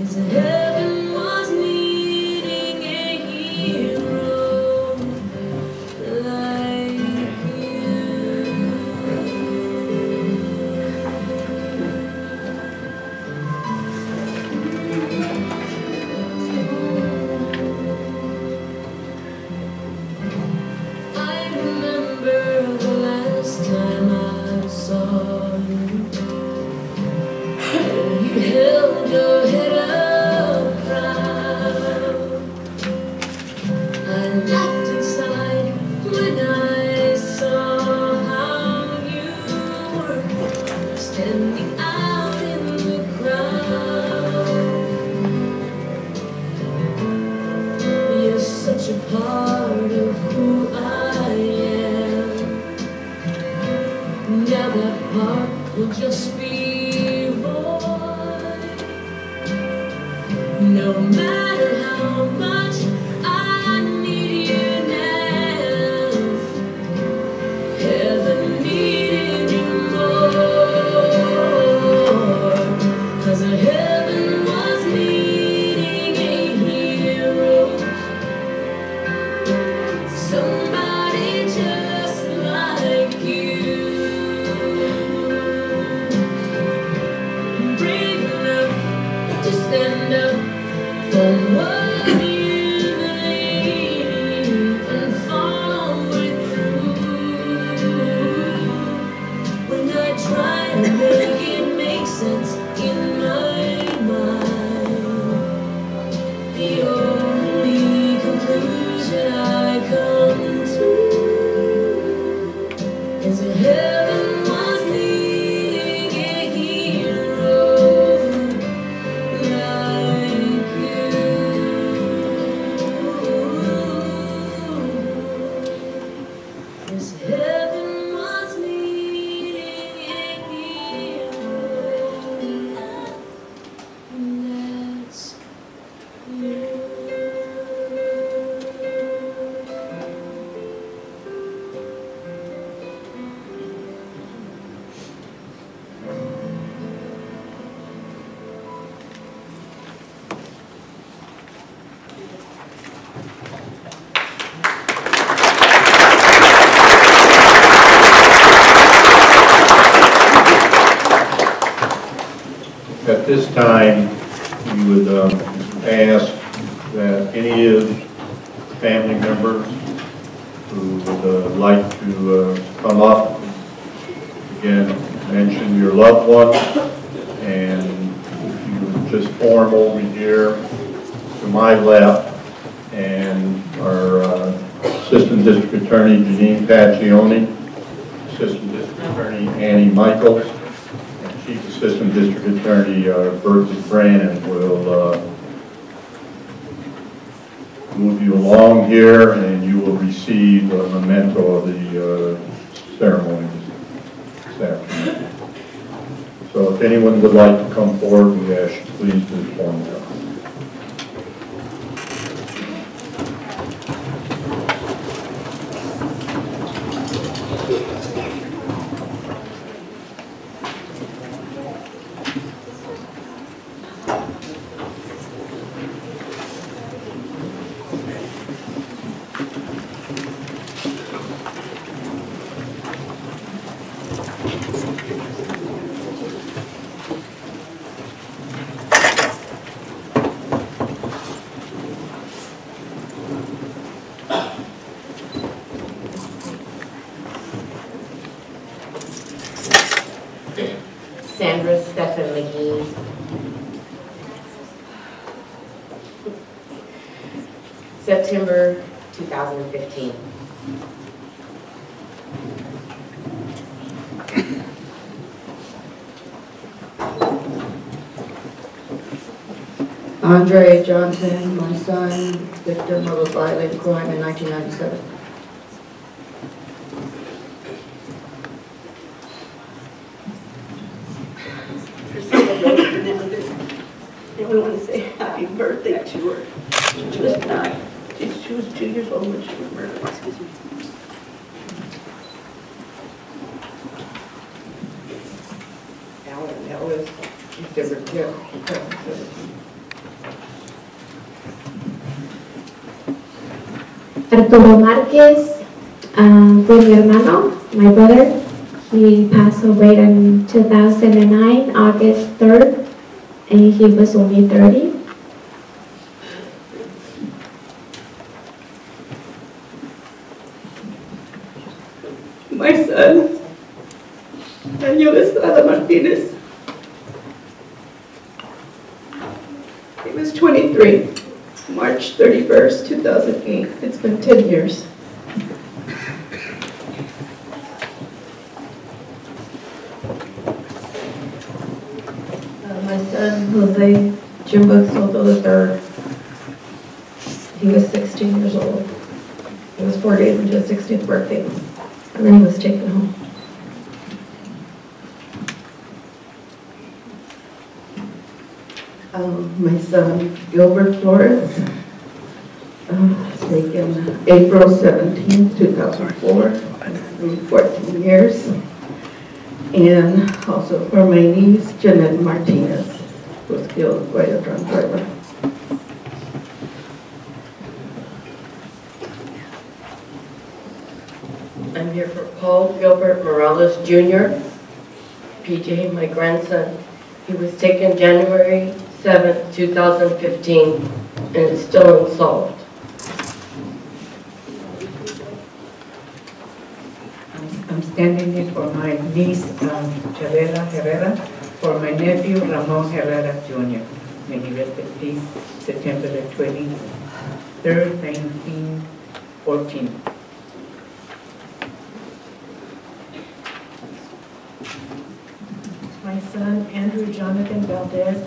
is that heaven was needing a hero like I remember the last time I saw you. You held your head up proud. I laughed inside when I saw how you were standing out in the crowd. You're such a part of who I am. Now that part will just be void. No matter how much I need you now, heaven needed you more. 'Cause heaven was needing a hero, somebody just like you, brave enough to stand up for heaven was needing a hero like you. Yes, heaven was needing a hero, and that's you. At this time, we would ask that any of family members who would like to come up, again, mention your loved one, and if you would just form over here to my left, and our Assistant District Attorney Janine Pacioni, Assistant District Attorney Annie Michaels, Chief Assistant District Attorney Berkeley Brannon will move you along here, and you will receive a memento of the ceremony this afternoon. So if anyone would like to come forward, we ask you please do form now. Sandra McGee. September 2015. Andre Johnson, my son, victim of a violent crime in 1997. And we want to say happy birthday to her. She was 9. She was 2 years old when she was murdered. Excuse me. That was December 10th, 2017. Arturo Márquez fue mi hermano, my brother. He passed away in 2009, August 3rd, and he was only 30. My son, Daniel Estrada Martinez. He was 23, March 31st, 2008. It's been 10 years. My son, Jose Jimbo Soto III, he was 16 years old. It was 4 days into his 16th birthday, and then he was taken home. My son, Gilbert Flores, was taken April 17, 2004, 14 years. And also for my niece, Jeanette Martinez, who was killed by a drunk driver. I'm here for Paul Gilbert Morales Jr., PJ, my grandson. He was taken January 7th, 2015, and is still unsolved. I'm standing in for my niece, Chavela Herrera, for my nephew, Ramon Herrera Jr. May he rest in peace, September the 23rd, 1914. My son, Andrew Jonathan Valdez,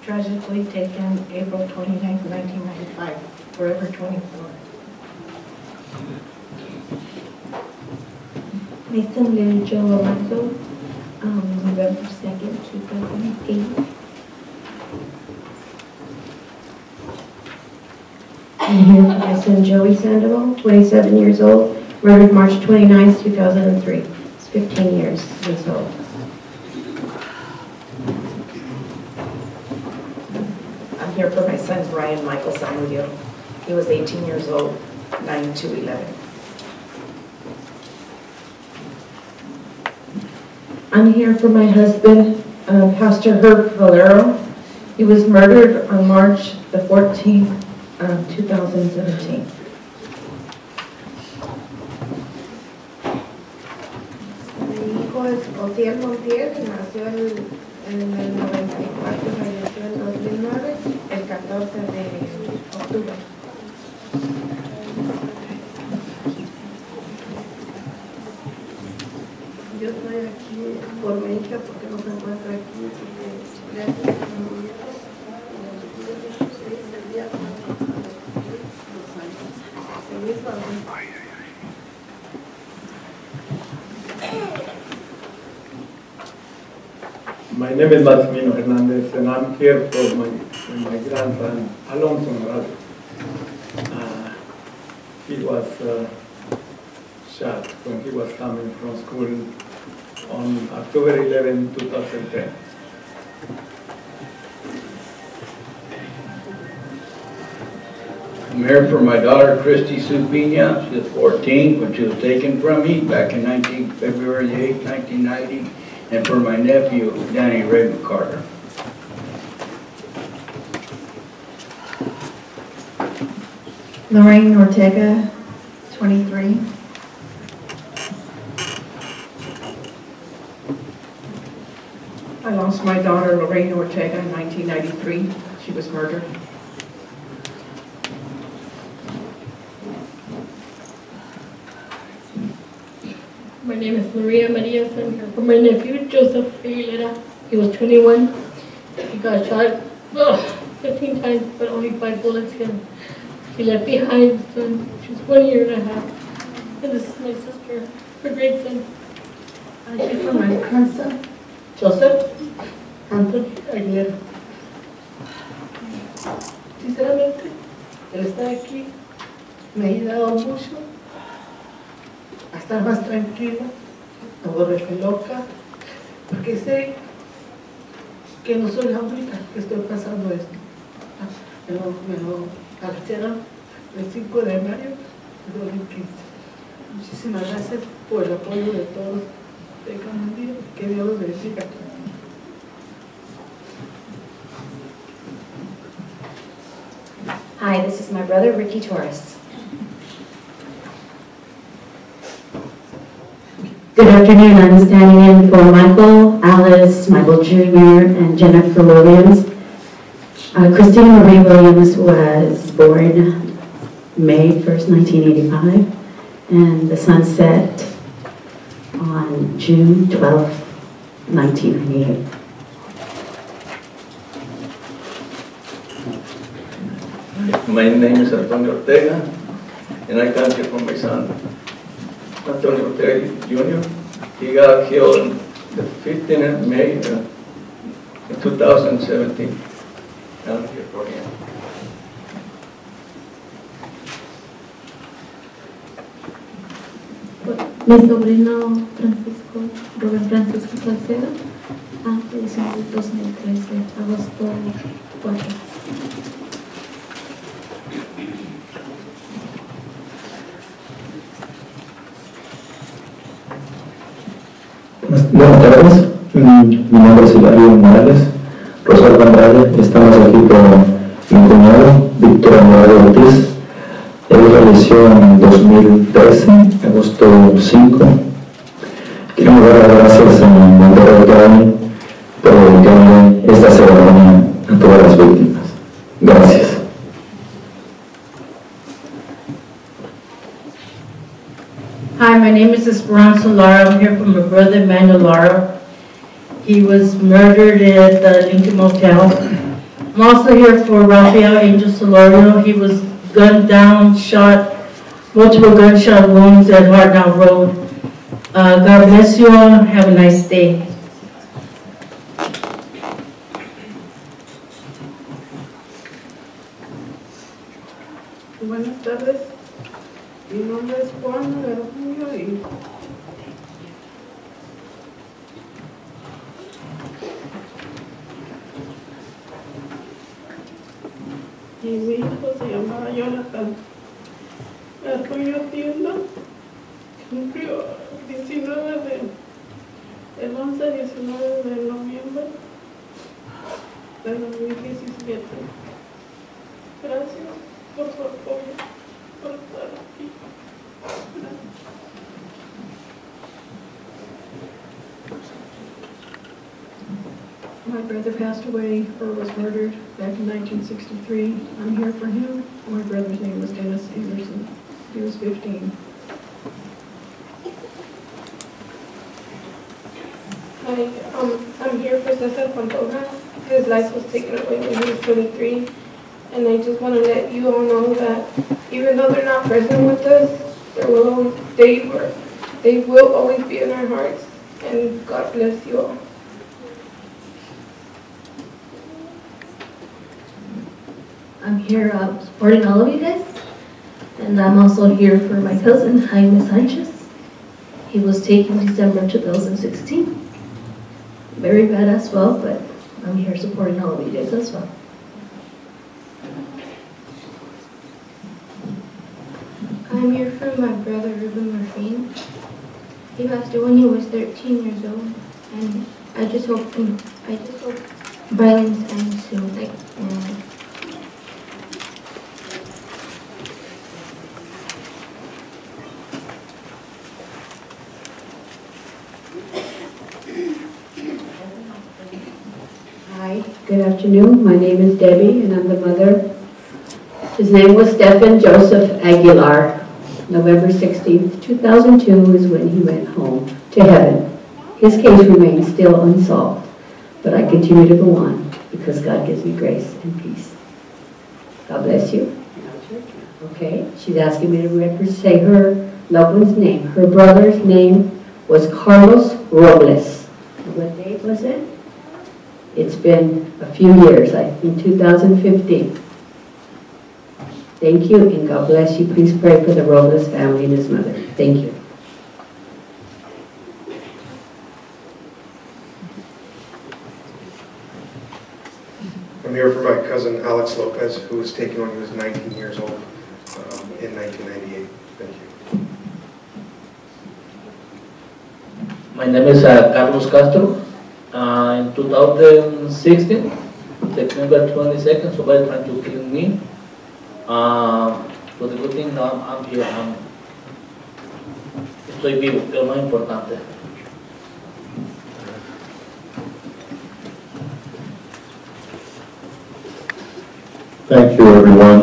tragically taken April 29, 1995, forever 24. My son, Larry Joe Alonso, November 2nd, 2008. I'm here for my son, Joey Sandoval, 27 years old, murdered March 29, 2003. It's 15 years since old. I'm here for my son, Brian Michael Samudio. He was 18 years old, 9/2/11. I'm here for my husband, Pastor Herb Valero. He was murdered on March the 14th, 2017. Mi hijo es Osiel Montiel, que nació en el 94 y falleció en 2009, el 14 de octubre. Yo estoy aquí por mi hija porque no se encuentra aquí, porque le hace el día My name is Maximino Hernandez, and I'm here for my grandson, Alonso Morales. He was shot when he was coming from school on October 11, 2010. I'm here for my daughter, Christy Supina. She was 14 when she was taken from me back in February 8, 1990. And for my nephew, Danny Ray McCarter. Lorraine Ortega, 23. I lost my daughter, Lorraine Ortega, in 1993. She was murdered. My name is Maria Marias. I'm here for my nephew, Joseph Aguilera. He was 21. He got shot 15 times, but only 5 bullets hit him. He left behind his son. She was 1 year and a half. And this is my sister, her great son. I'm here for my grandson, Joseph Anthony Aguilera. Sinceramente, el estar aquí me ha ayudado mucho a estar más tranquila, no volverme loca, porque sé que no soy la única que estoy pasando esto. Me lo balacearon el 5 de mayo de 2015. Muchísimas gracias por el apoyo de todos. Tengan un día, que Dios los bendiga. Hi, this is my brother, Ricky Torres. Good afternoon. I'm standing in for Michael, Alice, Michael Jr., and Jennifer Williams. Christina Marie Williams was born May 1st, 1985, and the sun set on June 12th, 1998. My name is Antonio Ortega, and I come here for my son, Antonio Ortega Jr. He got killed on the 15th of May in 2017. I'm here for him. Mi sobrino Francisco, Robert Francisco Salcedo, falleció en el 2013, agosto 4. Buenas tardes, mi nombre es Hilario Morales, Rosalba Andrade. Estamos aquí con mi cuñado, Víctor Andrade Ortiz. Él falleció en 2013, agosto 5. Queremos dar las gracias en Monterey County por dedicarle esta ceremonia a todas las víctimas. Gracias. Hi, my name is Esperanza Lara. I'm here for my brother, Manuel Lara. He was murdered at the Lincoln Motel. I'm also here for Rafael Angel Solorio. He was gunned down, shot, multiple gunshot wounds at Hartnell Road. God bless you all. Have a nice day. Buenas tardes. Mi nombre es Juan García y mi hijo se llamaba Jonathan Arroyo Tienda. Cumplió el 11-19 de noviembre de 2017. Gracias por su apoyo, por estar aquí. Gracias. My brother passed away or was murdered back in 1963. I'm here for him. My brother's name was Dennis Anderson. He was 15. Hi, I'm here for Cesar Pantoja. His life was taken away when he was 23. And I just want to let you all know that even though they're not present with us, they will always be in our hearts. And God bless you all. I'm here supporting all of you guys, and I'm also here for my cousin, Jaime Sanchez. He was taken December 2016. Very bad as well, but I'm here supporting all of you guys as well. I'm here for my brother, Ruben Murphy. He passed away when he was 13 years old, and I just hope violence ends soon. Hi, good afternoon. My name is Debbie, and I'm the mother. His name was Steppuhn Joseph Aguilar. November 16th, 2002 is when he went home to heaven. His case remains still unsolved, but I continue to go on because God gives me grace and peace. God bless you. Okay, she's asking me to say her loved one's name. Her brother's name was Carlos Robles. What date was it? It's been a few years, I think 2015. Thank you, and God bless you. Please pray for the Robles family and his mother. Thank you. I'm here for my cousin Alex Lopez, who was taken when he was 19 years old in 1998. Thank you. My name is Carlos Castro. In 2016, September 22nd, somebody tried to kill me. But the good thing now I'm here. Estoy vivo, que es lo más importante. Thank you, everyone.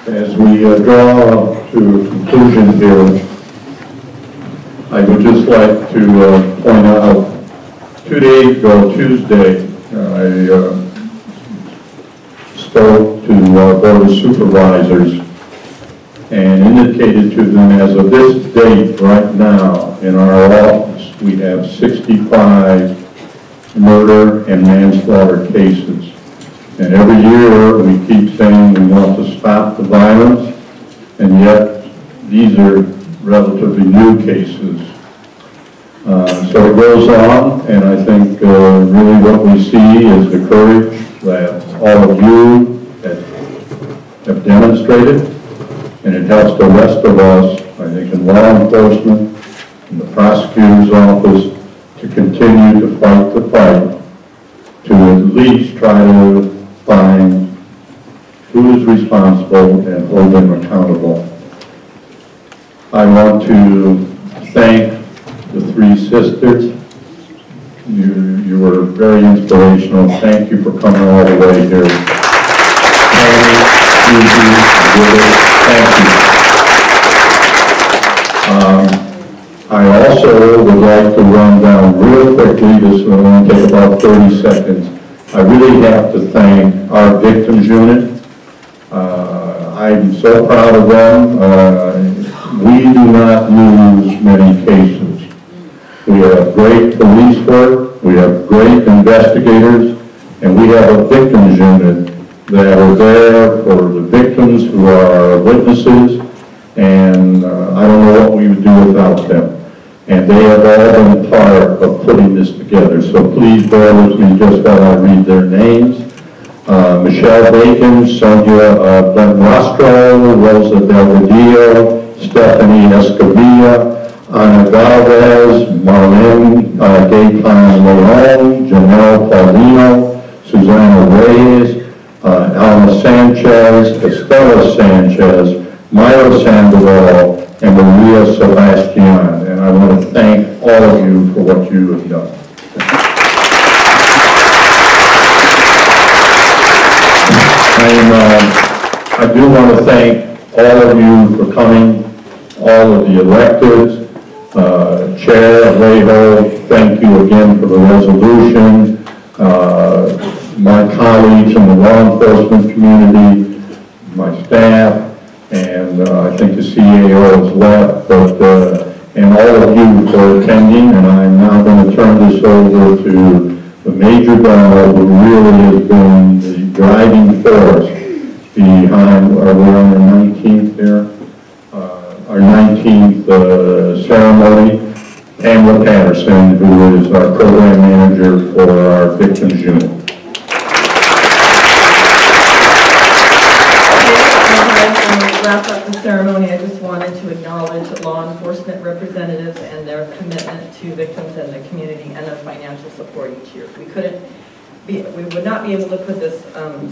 As we draw to a conclusion here, I would just like to point out 2 days ago, Tuesday, I spoke to our Board of Supervisors and indicated to them as of this date right now in our office, we have 65 murder and manslaughter cases. And every year we keep saying we want to stop the violence, and yet these are relatively new cases. So it goes on, and I think really what we see is the courage that all of you have demonstrated, and it helps the rest of us, I think, in law enforcement, in the prosecutor's office, to continue to fight the fight, to at least try to find who is responsible and hold them accountable. I want to thank the three sisters. You were very inspirational. Thank you for coming all the way here. Thank you. I also would like to run down real quickly, this will only take about 30 seconds. I really have to thank our victims unit. I'm so proud of them. We do not lose many cases. We have great police work, we have great investigators, and we have a victims unit that are there for the victims who are witnesses, and I don't know what we would do without them. And they have all been part of putting this together. So please bear with me just while I read their names. Michelle Bacon, Sonia Benrastro, Rosa Delgadillo, Stephanie Escamilla, Ana Galvez, Marlene Gayton Leon, Janelle Paulino, Susana Reyes, Alma Sanchez, Estela Sanchez, Maya Sandoval, and Maria Sebastian. And I want to thank all of you for what you have done. I do want to thank all of you for coming, all of the electeds, Chair Alejo, thank you again for the resolution, my colleagues in the law enforcement community, my staff, and I think the CAO has left, but and all of you for attending, and I'm now going to turn this over to the Major Domo, who really has been the driving force behind, are we on the 19th there? Our 19th ceremony, Pamela Patterson, who is our program manager for our victims unit. Wrap up the ceremony, I just wanted to acknowledge law enforcement representatives and their commitment to victims and the community and their financial support each year. We would not be able to put this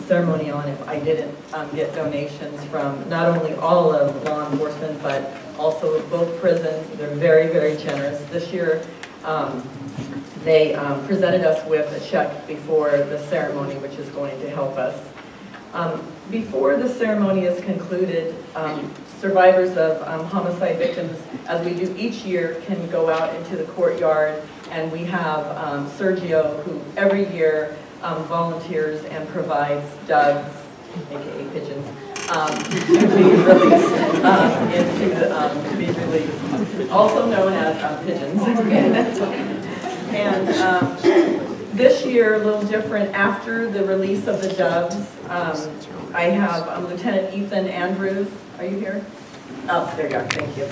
ceremony on if I didn't get donations from not only all of law enforcement, but also both prisons. They're very, very generous. This year, they presented us with a check before the ceremony, which is going to help us. Before the ceremony is concluded, survivors of homicide victims, as we do each year, can go out into the courtyard, and we have Sergio, who every year volunteers and provides doves, aka pigeons, to be released to be released, also known as pigeons. And this year, a little different. After the release of the doves, I have Lieutenant Ethan Andrews. Are you here? Oh, there you are. Thank you.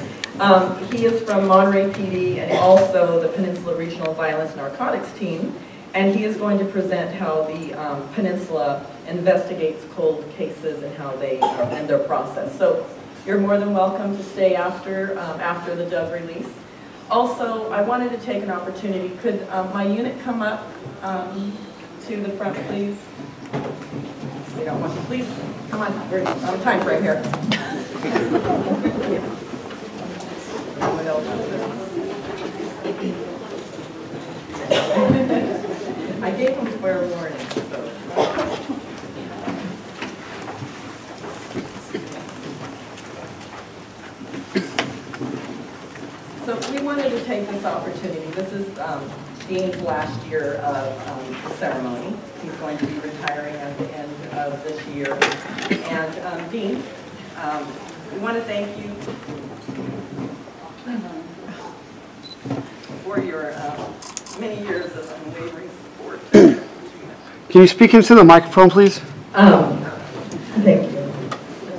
He is from Monterey PD and also the Peninsula Regional Violence Narcotics Team, and he is going to present how the Peninsula investigates cold cases and how they and their process. So you're more than welcome to stay after the dove release. Also, I wanted to take an opportunity. Could my unit come up to the front, please? We don't want to. Please, come on. We're on a time frame here. I gave them fair warning. So we wanted to take this opportunity. This is Dean's last year of the ceremony. He's going to be retiring at the end of this year. And Dean, we want to thank you for your many years of unwavering support. Can you speak into the microphone, please? Thank you.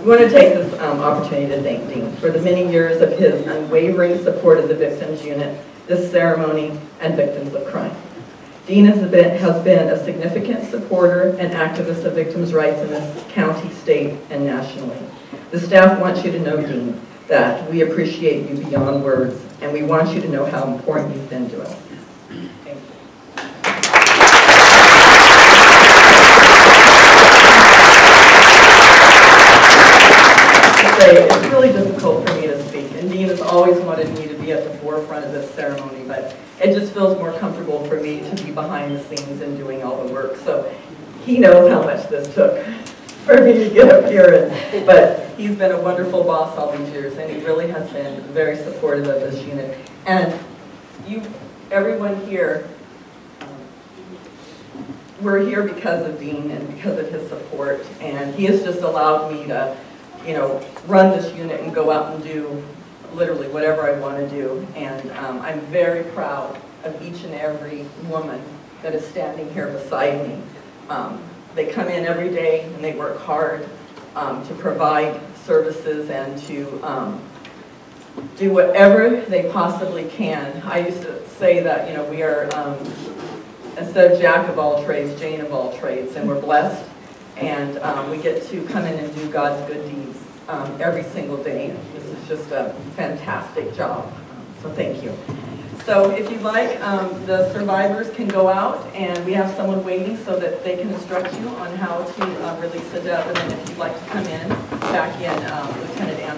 We want to take this opportunity to thank Dean for the many years of his unwavering support of the victims unit, this ceremony, and victims of crime. Dean has been a significant supporter and activist of victims' rights in this county, state, and nationally. The staff wants you to know, Dean, that we appreciate you beyond words, and we want you to know how important you've been to us. Thank you. It's really difficult for me to speak, and Dean has always wanted me to be at the forefront of this ceremony, but it just feels more comfortable for me to be behind the scenes and doing all the work. So he knows how much this took for me to get up here, but he's been a wonderful boss all these years, and he really has been very supportive of this unit. And everyone here, we're here because of Dean and because of his support, and he has just allowed me to, run this unit and go out and do literally whatever I want to do. And I'm very proud of each and every woman that is standing here beside me. They come in every day and they work hard to provide services and to do whatever they possibly can. I used to say that, we are, instead of jack of all trades, Jane of all trades, and we're blessed, and we get to come in and do God's good deeds every single day. This is just a fantastic job, so thank you. So if you'd like, the survivors can go out, and we have someone waiting so that they can instruct you on how to release the death, and then if you'd like to come in, back in, Lieutenant Anna